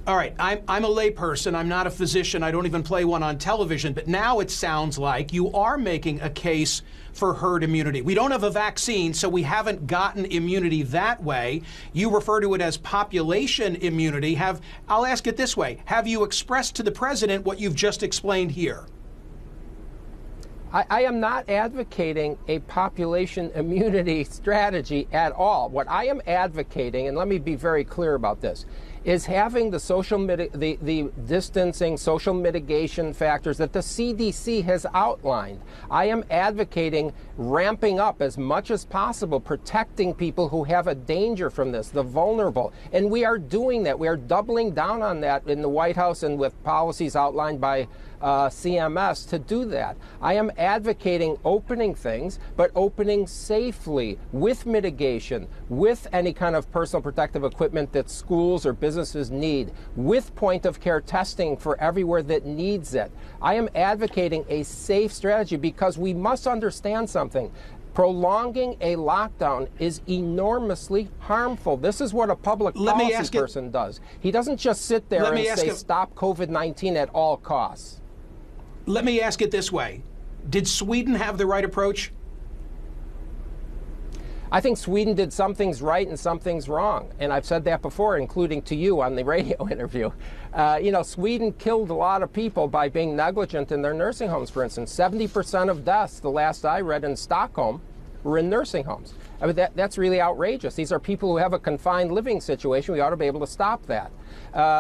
All right, I'm a layperson. I'm not a physician. I don't even play one on television. But now it sounds like you are making a case for herd immunity. We don't have a vaccine, so we haven't gotten immunity that way. You refer to it as population immunity. I'll ask it this way. Have you expressed to the president what you've just explained here? I am not advocating a population immunity strategy at all. What I am advocating, and let me be very clear about this, is having the distancing, social mitigation factors that the CDC has outlined. I am advocating ramping up as much as possible, protecting people who have a danger from this, the vulnerable. And we are doing that. We are doubling down on that in the White House and with policies outlined by CMS to do that. I am advocating opening things, but opening safely, with mitigation, with any kind of personal protective equipment that schools or businesses need, with point-of-care testing for everywhere that needs it. I am advocating a safe strategy because we must understand something. Prolonging a lockdown is enormously harmful. This is what a public policy person does. He doesn't just sit there and say, stop COVID-19 at all costs. Let me ask it this way. Did Sweden have the right approach? I think Sweden did some things right and some things wrong. And I've said that before, including to you on the radio interview. Sweden killed a lot of people by being negligent in their nursing homes, for instance. 70% of deaths, the last I read in Stockholm, were in nursing homes. I mean, that's really outrageous. These are people who have a confined living situation. We ought to be able to stop that.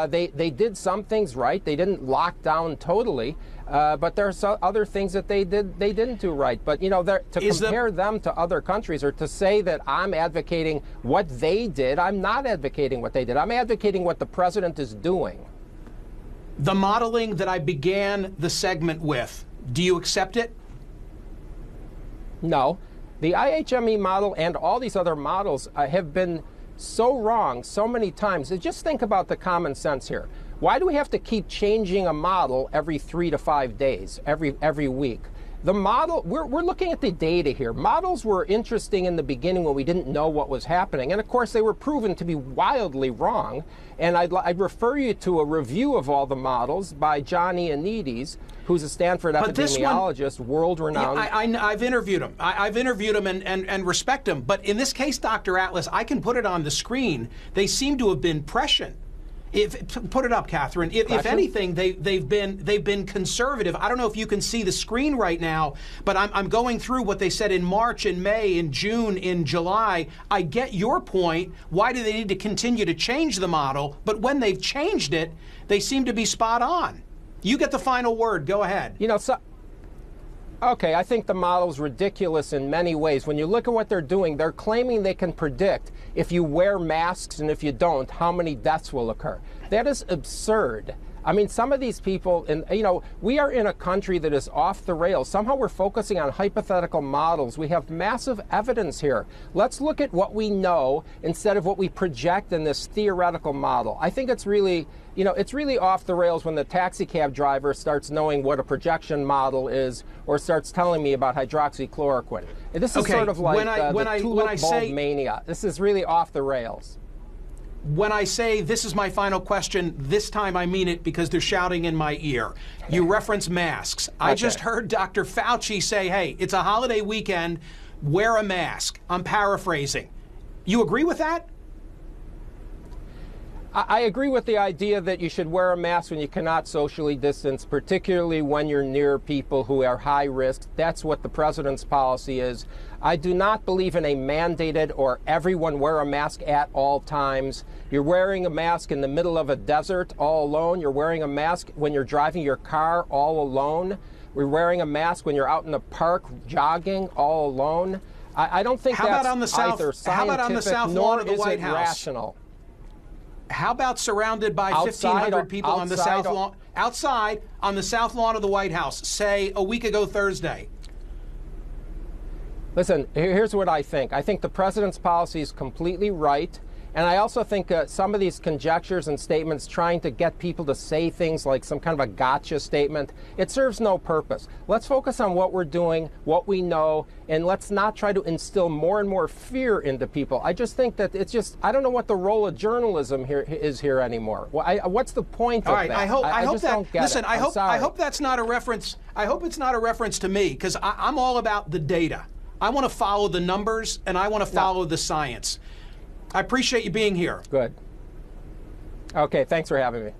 They did some things right. They didn't lock down totally. But there are other things that they didn't do right. But, to compare them to other countries or to say that I'm advocating what they did, I'm not advocating what they did. I'm advocating what the president is doing. The modeling that I began the segment with, do you accept it? No. The IHME model and all these other models have been so wrong so many times. Just think about the common sense here. Why do we have to keep changing a model every 3 to 5 days, every week? The model, we're looking at the data here. Models were interesting in the beginning when we didn't know what was happening. And of course, they were proven to be wildly wrong. And I'd refer you to a review of all the models by John Ioannidis, who's a Stanford epidemiologist, world-renowned. Yeah, I've interviewed him. I've interviewed him and respect him. But in this case, Dr. Atlas, I can put it on the screen. They seem to have been prescient. Put it up, Catherine. If anything, they've been conservative. I don't know if you can see the screen right now, but I'm going through what they said in March, in May, in June, in July. I get your point. Why do they need to continue to change the model? But when they've changed it, they seem to be spot on. You get the final word. Go ahead. Okay, I think the model's ridiculous in many ways. When you look at what they're doing, they're claiming they can predict if you wear masks and if you don't, how many deaths will occur. That is absurd. I mean, some of these people, we are in a country that is off the rails. Somehow we're focusing on hypothetical models. We have massive evidence here. Let's look at what we know instead of what we project in this theoretical model. I think it's really, it's really off the rails when the taxi cab driver starts knowing what a projection model is or starts telling me about hydroxychloroquine. This is sort of like the tulip bulb mania. This is really off the rails. When I say this is my final question, this time I mean it because they're shouting in my ear. You reference masks. I just heard Dr. Fauci say, hey, it's a holiday weekend, wear a mask. I'm paraphrasing. You agree with that? I agree with the idea that you should wear a mask when you cannot socially distance, particularly when you're near people who are high risk. That's what the president's policy is. I do not believe in a mandated or everyone wear a mask at all times. You're wearing a mask in the middle of a desert all alone. You're wearing a mask when you're driving your car all alone. We're wearing a mask when you're out in the park jogging all alone. I don't think that's either scientific nor is it rational. How about surrounded by 1,500 people on the south lawn, outside on the south lawn of the White House, say a week ago Thursday? Listen, here's what I think. I think the president's policy is completely right. And I also think some of these conjectures and statements trying to get people to say things like some kind of a gotcha statement, it serves no purpose. Let's focus on what we're doing, what we know, and let's not try to instill more and more fear into people. I just think that it's just, I don't know what the role of journalism is here anymore. What's the point of that? I hope just that, don't get listen, it. I hope that's not a reference. I hope it's not a reference to me, because I'm all about the data. I want to follow the numbers, and I want to follow the science. I appreciate you being here. Good. Okay, thanks for having me.